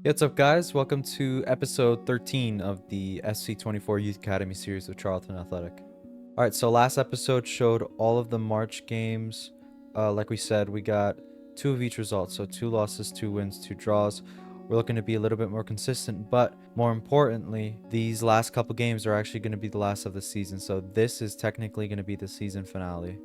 What's up, guys? Welcome to episode 13 of the FC24 Youth Academy series of Charlton Athletic. All right, so last episode showed all of the March games. Like we said, we got 2 of each result, so 2 losses, 2 wins, 2 draws. We're looking to be a little bit more consistent, but more importantly, these last couple games are actually going to be the last of the season, so this is technically going to be the season finale.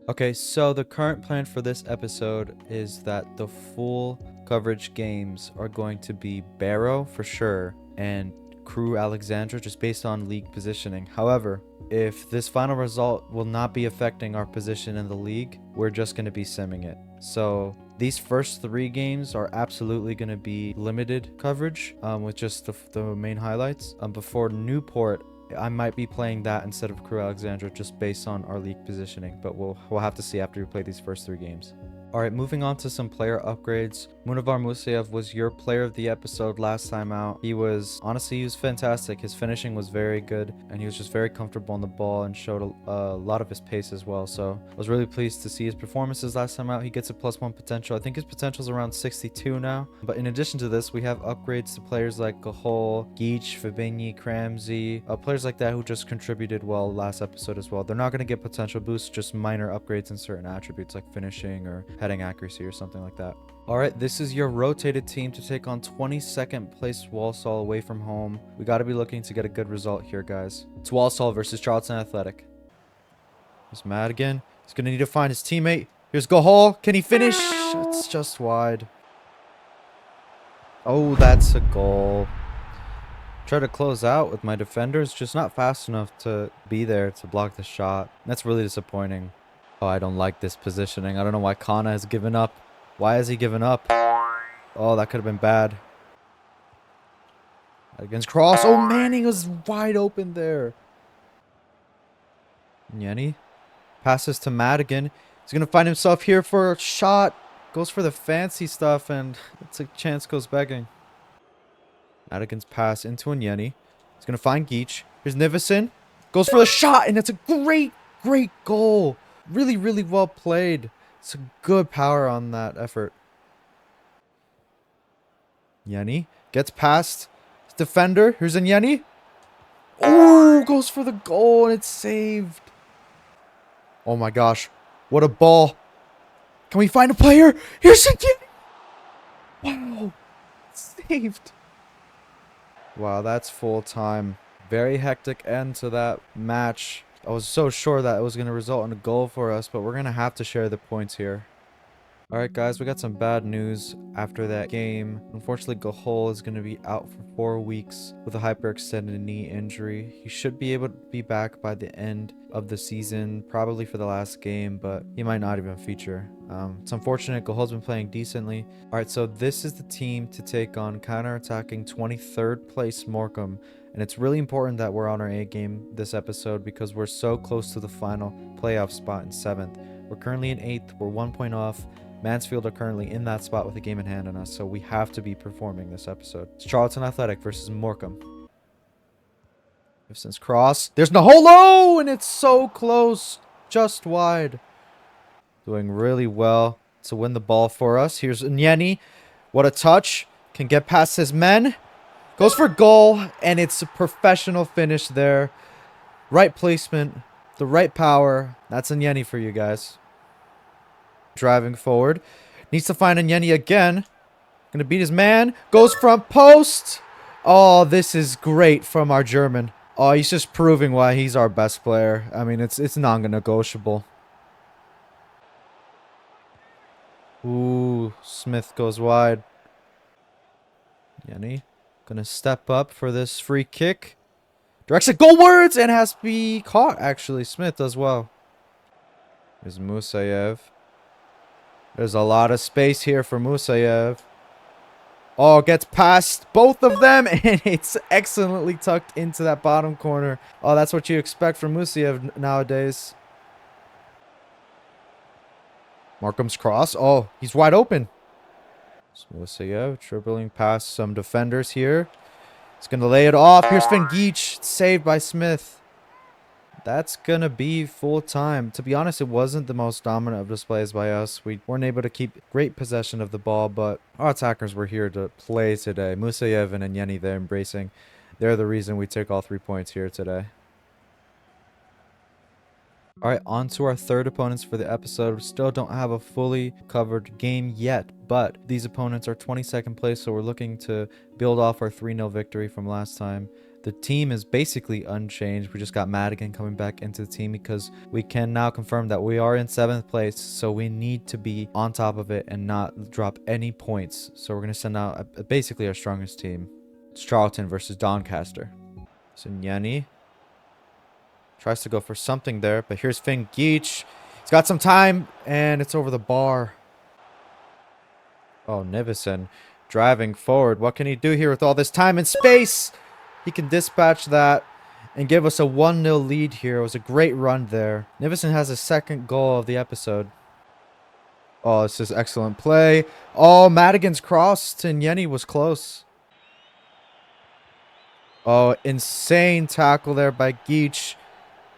Okay, so the current plan for this episode is that the full coverage games are going to be Barrow for sure and Crew Alexandra just based on league positioning. However, if this final result will not be affecting our position in the league, we're just going to be simming it. So these first 3 games are absolutely going to be limited coverage with just the main highlights. Before Newport, I might be playing that instead of Crew Alexandra just based on our league positioning, but we'll have to see after we play these first 3 games. Alright, moving on to some player upgrades. Munavar Musayev was your player of the episode last time out. He was fantastic. His finishing was very good, and he was just very comfortable on the ball and showed a lot of his pace as well. So I was really pleased to see his performances last time out. He gets a +1 potential. I think his potential is around 62 now. But in addition to this, we have upgrades to players like Gahol, Geach, Fabini, Kramsey, players like that who just contributed well last episode as well. They're not going to get potential boosts, just minor upgrades in certain attributes like finishing or heading accuracy or something like that. Alright, this is your rotated team to take on 22nd place Walsall away from home. We got to be looking to get a good result here, guys. It's Walsall versus Charlton Athletic. Here's Madigan. He's going to need to find his teammate. Here's Gahol. Can he finish? It's just wide. Oh, that's a goal. Try to close out with my defenders, just not fast enough to be there to block the shot. That's really disappointing. Oh, I don't like this positioning. I don't know why Kana has given up. Why has he given up? Oh, that could have been bad. Against Cross. Oh, Manning was wide open there. Yenny passes to Madigan. He's going to find himself here for a shot. Goes for the fancy stuff, and it's a chance goes begging. Madigan's pass into Yenny. He's going to find Geach. Here's Nivison. Goes for the shot, and it's a great goal. Really, really well played. It's a good power on that effort. Yenny gets past his defender. Here's Yenny. Oh, goes for the goal, and it's saved. Oh my gosh. What a ball. Can we find a player? Here's Yenny. Wow. Saved. Wow, that's full time. Very hectic end to that match. I was so sure that it was going to result in a goal for us, but we're going to have to share the points here. Alright guys, we got some bad news after that game. Unfortunately, Gahol is going to be out for 4 weeks with a hyperextended knee injury. He should be able to be back by the end of the season, probably for the last game, but he might not even feature. It's unfortunate. Gahol's been playing decently. Alright, so this is the team to take on counter-attacking 23rd place Morecambe. And it's really important that we're on our A game this episode because we're so close to the final playoff spot in 7th. We're currently in 8th. We're 1 point off. Mansfield are currently in that spot with a game in hand on us, so we have to be performing this episode. It's Charlton Athletic versus Morecambe. Gibson's cross. There's Naholo, and it's so close. Just wide. Doing really well to win the ball for us. Here's Yenny. What a touch. Can get past his men. Goes for goal, and it's a professional finish there. Right placement, the right power. That's Yenny for you guys. Driving forward. Needs to find Yenny again. Gonna beat his man. Goes front post. Oh, this is great from our German. Oh, he's just proving why he's our best player. I mean, it's non-negotiable. Ooh, Smith goes wide. Yenny gonna step up for this free kick. Directs it goalwards and has to be caught, actually. Smith as well. There's Musayev. There's a lot of space here for Musayev. Oh, gets past both of them, and it's excellently tucked into that bottom corner. Oh, that's what you expect from Musayev nowadays. Markham's cross. Oh, he's wide open. Musayev dribbling past some defenders here. He's going to lay it off. Here's Geach, saved by Smith. that's gonna be full time. To be honest, it wasn't the most dominant of displays by us. We weren't able to keep great possession of the ball, but our attackers were here to play today. Musayev and Yeni, they're embracing. They're the reason we took all 3 points here today. All right, on to our third opponents for the episode. We still don't have a fully covered game yet, but these opponents are 22nd place, so we're looking to build off our 3-0 victory from last time. The team is basically unchanged. We just got Madigan coming back into the team because we can now confirm that we are in 7th place, so we need to be on top of it and not drop any points. So we're going to send out basically our strongest team. It's Charlton versus Doncaster. So Yeni tries to go for something there, but here's Finn Geach. He's got some time, and it's over the bar. Oh, Nivison driving forward. What can he do here with all this time and space? He can dispatch that and give us a 1-0 lead here. It was a great run there. Nivison has his second goal of the episode. Oh, this is excellent play. Oh, Madigan's cross to Yeni was close. Oh, insane tackle there by Geach.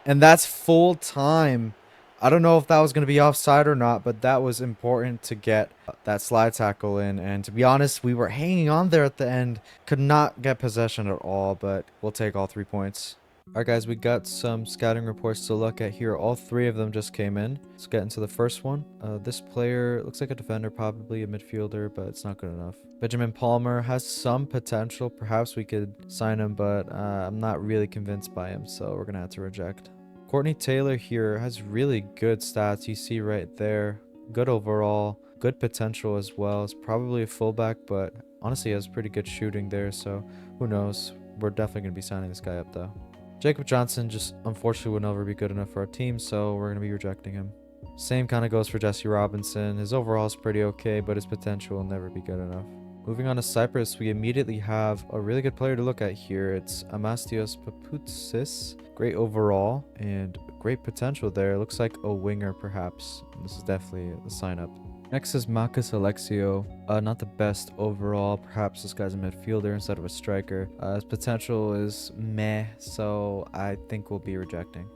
And that's full time. I don't know if that was going to be offside or not, but that was important to get that slide tackle in. And to be honest, we were hanging on there at the end. Could not get possession at all, but we'll take all 3 points. All right, guys, we got some scouting reports to look at here. All 3 of them just came in. Let's get into the first one. This player looks like a defender, probably a midfielder, but it's not good enough. Benjamin Palmer has some potential. Perhaps we could sign him, but I'm not really convinced by him, so we're going to have to reject. Courtney Taylor here has really good stats. You see right there. Good overall. Good potential as well. It's probably a fullback, but honestly has pretty good shooting there, so who knows. We're definitely going to be signing this guy up, though. Jacob Johnson just unfortunately would never be good enough for our team, so we're going to be rejecting him. Same kind of goes for Jesse Robinson. His overall is pretty okay, but his potential will never be good enough. Moving on to Cyprus, we immediately have a really good player to look at here. It's Amastios Papoutsis. Great overall and great potential there. Looks like a winger, perhaps. This is definitely a sign-up. Next is Marcus Alexio. Not the best overall. Perhaps this guy's a midfielder instead of a striker. His potential is meh, so I think we'll be rejecting.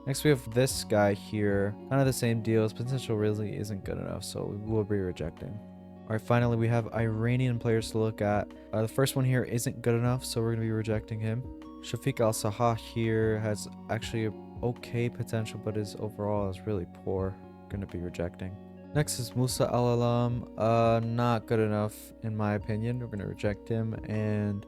Next, we have this guy here. Kind of the same deal. His potential really isn't good enough, so we will be rejecting. All right, finally, we have Iranian players to look at. The first one here isn't good enough, so we're going to be rejecting him. Shafiq Al-Sahah here has actually okay potential, but his overall is really poor. Going to be rejecting. Next is Musa Al-Alam. Not good enough, in my opinion. We're going to reject him. And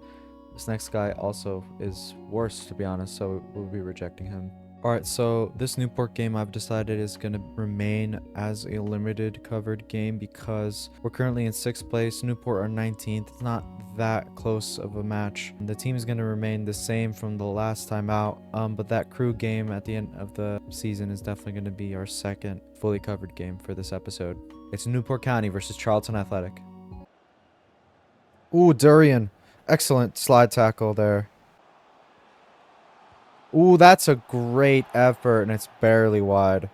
this next guy also is worse, to be honest, so we'll be rejecting him. Alright, so this Newport game I've decided is going to remain as a limited covered game because we're currently in 6th place. Newport are 19th. It's not that close of a match. The team is going to remain the same from the last time out, but that crew game at the end of the season is definitely going to be our second fully covered game for this episode. It's Newport County versus Charlton Athletic. Ooh, Durian. Excellent slide tackle there. Ooh, that's a great effort, and it's barely wide.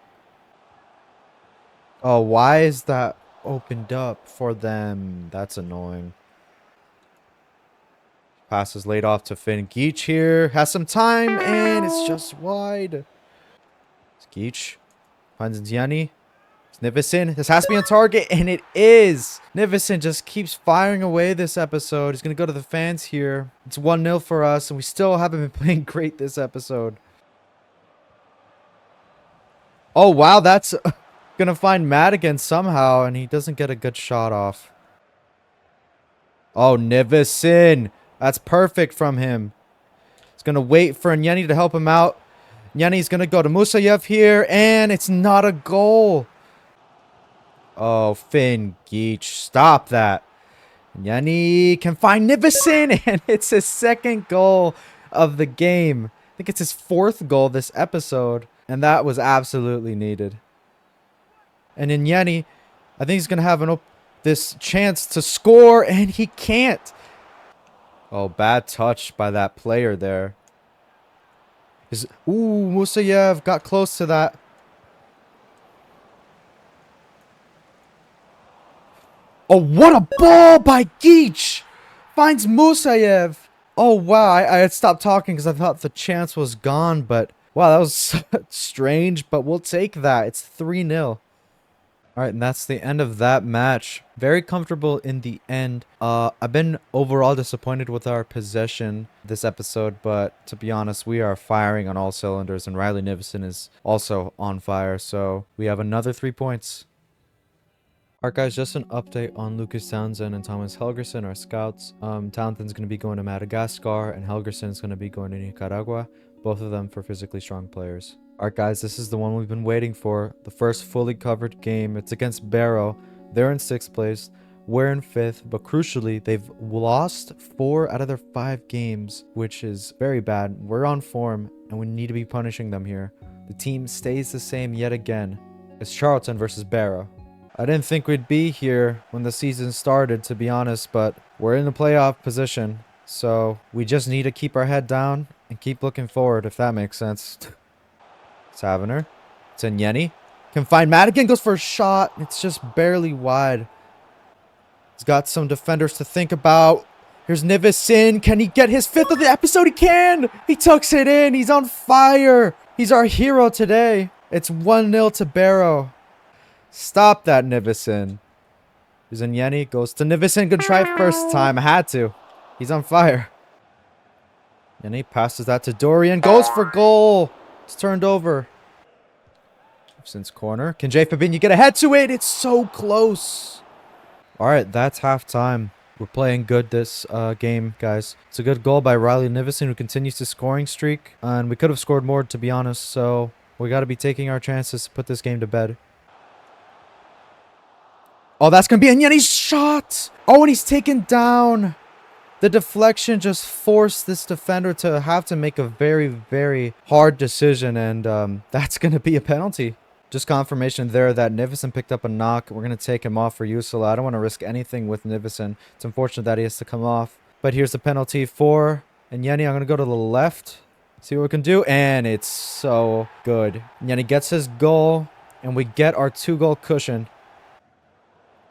Oh, why is that opened up for them? That's annoying. Pass is laid off to Finn Geach here. Has some time, and it's just wide. It's Geach. Finds Gianni. Nivison, this has to be on target, and it is. Nivison just keeps firing away this episode. He's going to go to the fans here. It's 1-0 for us, and we still haven't been playing great this episode. Oh, wow, that's going to find Madigan somehow, and he doesn't get a good shot off. Oh, Nivison. That's perfect from him. He's going to wait for Nyeni to help him out. Nyeni's going to go to Musayev here, and it's not a goal. Oh, Finn Geach, stop that. Yeni can find Nivison, and it's his second goal of the game. I think it's his 4th goal this episode, and that was absolutely needed. And in Yeni, I think he's going to have this chance to score, and he can't. Oh, bad touch by that player there. Ooh, Musayev got close to that. Oh, what a ball by Geach! Finds Musayev. Oh, wow. I had stopped talking because I thought the chance was gone, but Wow, that was strange, but we'll take that. It's 3-0. All right, and that's the end of that match. Very comfortable in the end. I've been overall disappointed with our possession this episode, but to be honest, we are firing on all cylinders, and Riley Nivison is also on fire, so we have another 3 points. Alright guys, just an update on Lucas Townsend and Thomas Helgerson, our scouts. Townsend's going to be going to Madagascar, and Helgerson's going to be going to Nicaragua. Both of them for physically strong players. Alright guys, this is the one we've been waiting for. The first fully covered game. It's against Barrow. They're in 6th place. We're in 5th, but crucially, they've lost 4 out of their 5 games, which is very bad. We're on form, and we need to be punishing them here. The team stays the same yet again. It's Charlton versus Barrow. I didn't think we'd be here when the season started, to be honest, but we're in the playoff position, so we just need to keep our head down and keep looking forward, if that makes sense. Taverner. It's Nyeni. Can find Madigan. Goes for a shot. It's just barely wide. He's got some defenders to think about. Here's Nivison. Can he get his 5th of the episode? He can. He tucks it in. He's on fire. He's our hero today. It's 1-0 to Barrow. Stop that, Nivison. Here's Nyeni. Goes to Nivison. Good try first time. I had to. He's on fire. Nyeni passes that to Dorian. Goes for goal. It's turned over. Since corner. Can Jay Fabinho get ahead to it? It's so close. Alright, that's halftime. We're playing good this game, guys. It's a good goal by Riley Nivison, who continues the scoring streak. And we could have scored more, to be honest. So we got to be taking our chances to put this game to bed. Oh, that's going to be a Nyeni's shot. Oh, and he's taken down. The deflection just forced this defender to have to make a very, very hard decision. And that's going to be a penalty. Just confirmation there that Nivison picked up a knock. We're going to take him off for Usula. I don't want to risk anything with Nivison. It's unfortunate that he has to come off. But here's the penalty for Nyeni. I'm going to go to the left. See what we can do. And it's so good. Nyeni gets his goal. And we get our 2-goal cushion.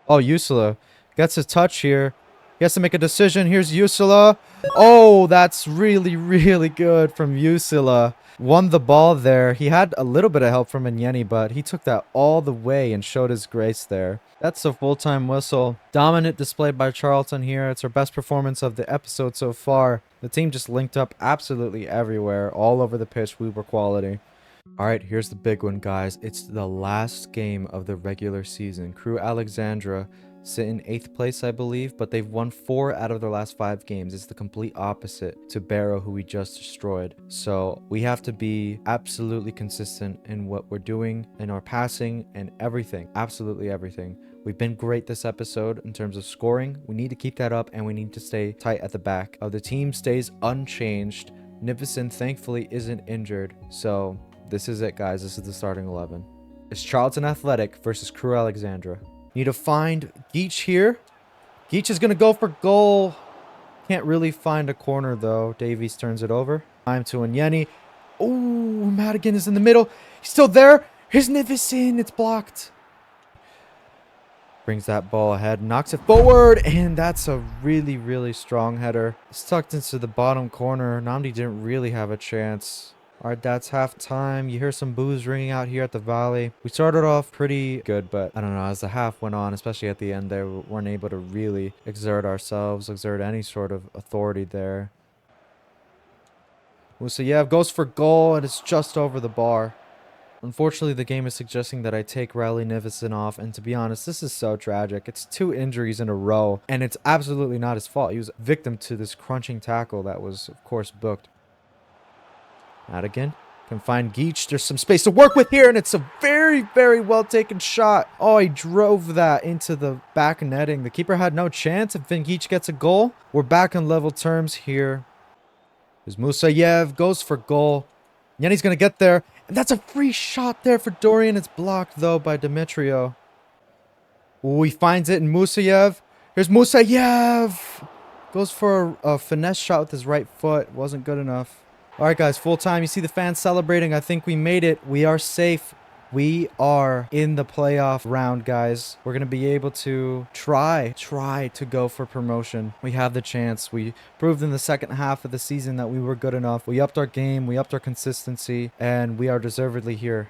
Oh, Usula gets his touch here. He has to make a decision. Here's Usula. Oh, that's really, really good from Usula. Won the ball there. He had a little bit of help from Nyeni, but he took that all the way and showed his grace there. That's a full-time whistle. Dominant display by Charlton here. It's our best performance of the episode so far. The team just linked up absolutely everywhere. All over the pitch, we were quality. Alright, here's the big one, guys. It's the last game of the regular season. Crew Alexandra sit in 8th place, I believe, but they've won 4 out of their last 5 games. It's the complete opposite to Barrow, who we just destroyed. So we have to be absolutely consistent in what we're doing, in our passing, and everything. Absolutely everything. We've been great this episode in terms of scoring. We need to keep that up, and we need to stay tight at the back. The team stays unchanged. Nivison, thankfully, isn't injured. So this is it, guys. This is the starting 11. It's Charlton Athletic versus Crew Alexandra. Need to find Geach here. Geach is going to go for goal. Can't really find a corner, though. Davies turns it over. Time to Nyeni. Oh, Madigan is in the middle. He's still there. Here's Nivison. It's blocked. Brings that ball ahead. Knocks it forward. And that's a really, really strong header. It's tucked into the bottom corner. Namdi didn't really have a chance. Alright, that's halftime. You hear some boos ringing out here at the Valley. We started off pretty good, but I don't know, as the half went on, especially at the end there, we weren't able to really exert ourselves, exert any sort of authority there. Musayev goes for goal, and it's just over the bar. Unfortunately, the game is suggesting that I take Riley Nivison off, and to be honest, this is so tragic. It's 2 injuries in a row, and it's absolutely not his fault. He was a victim to this crunching tackle that was, of course, booked. Madigan can find Geach. There's some space to work with here, and it's a very, very well taken shot. Oh, he drove that into the back netting. The keeper had no chance if Geach gets a goal. We're back on level terms here. There's Musayev, goes for goal. Nyeni's going to get there, and that's a free shot there for Dorian. It's blocked, though, by Demetrio. Ooh, he finds it in Musayev. Here's Musayev. Goes for a finesse shot with his right foot. Wasn't good enough. All right, guys, full time. You see the fans celebrating. I think we made it. We are safe. We are in the playoff round, guys. We're going to be able to try to go for promotion. We have the chance. We proved in the second half of the season that we were good enough. We upped our game, we upped our consistency, and we are deservedly here.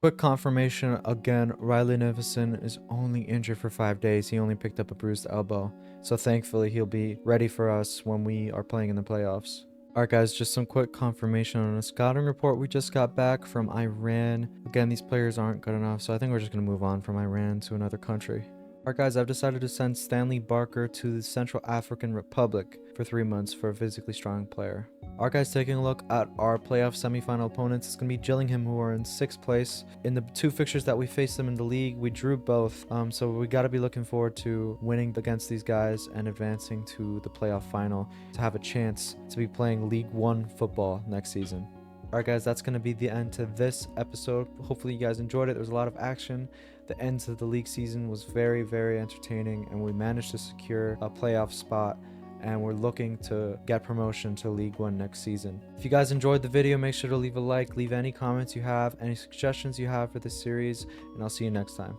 Quick confirmation again, Riley Nevison is only injured for 5 days. He only picked up a bruised elbow. So thankfully he'll be ready for us when we are playing in the playoffs. Alright guys, just some quick confirmation on a scouting report we just got back from Iran. Again, these players aren't good enough, so I think we're just going to move on from Iran to another country. Alright guys, I've decided to send Stanley Barker to the Central African Republic for 3 months for a physically strong player. Alright guys, taking a look at our playoff semifinal opponents, it's going to be Gillingham, who are in 6th place. In the 2 fixtures that we faced them in the league, we drew both, so we got to be looking forward to winning against these guys and advancing to the playoff final to have a chance to be playing League 1 football next season. Alright guys, that's going to be the end to this episode. Hopefully you guys enjoyed it. There was a lot of action. The end of the league season was very, very entertaining, and we managed to secure a playoff spot, and we're looking to get promotion to League 1 next season. If you guys enjoyed the video, make sure to leave a like, leave any comments you have, any suggestions you have for this series, and I'll see you next time.